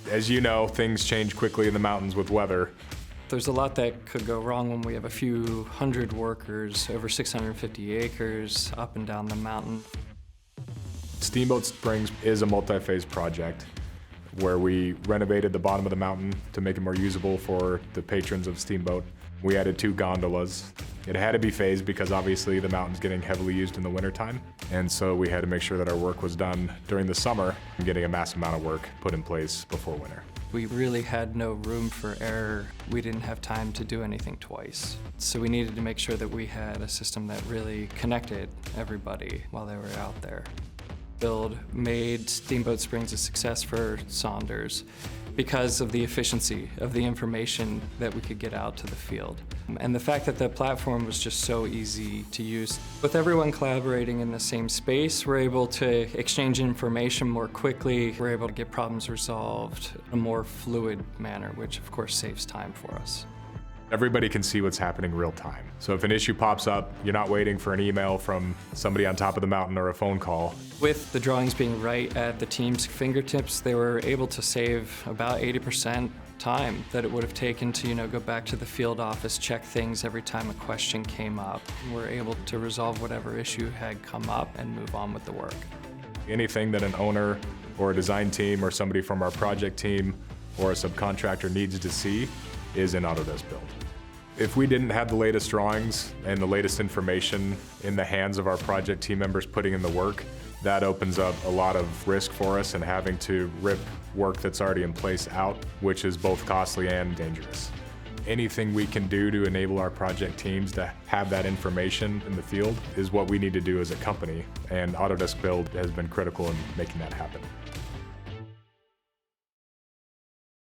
As you know, things change quickly in the mountains with weather. There's a lot that could go wrong when we have a few hundred workers, over 650 acres, up and down the mountain. Steamboat Springs is a multi-phase project where we renovated the bottom of the mountain to make it more usable for the patrons of Steamboat. We added 2 gondolas. It had to be phased because obviously the mountain's getting heavily used in the wintertime, and so we had to make sure that our work was done during the summer and getting a massive amount of work put in place before winter. We really had no room for error. We didn't have time to do anything twice. So we needed to make sure that we had a system that really connected everybody while they were out there. Build made Steamboat Springs a success for Saunders because of the efficiency of the information that we could get out to the field. And the fact that the platform was just so easy to use. With everyone collaborating in the same space, we're able to exchange information more quickly. We're able to get problems resolved in a more fluid manner, which of course saves time for us. Everybody can see what's happening real time. So if an issue pops up, you're not waiting for an email from somebody on top of the mountain or a phone call. With the drawings being right at the team's fingertips, they were able to save about 80% time that it would have taken to go back to the field office, check things every time a question came up. We're able to resolve whatever issue had come up and move on with the work. Anything that an owner or a design team or somebody from our project team or a subcontractor needs to see is in Autodesk Build. If we didn't have the latest drawings and the latest information in the hands of our project team members putting in the work, that opens up a lot of risk for us and having to rip work that's already in place out, which is both costly and dangerous. Anything we can do to enable our project teams to have that information in the field is what we need to do as a company, and Autodesk Build has been critical in making that happen.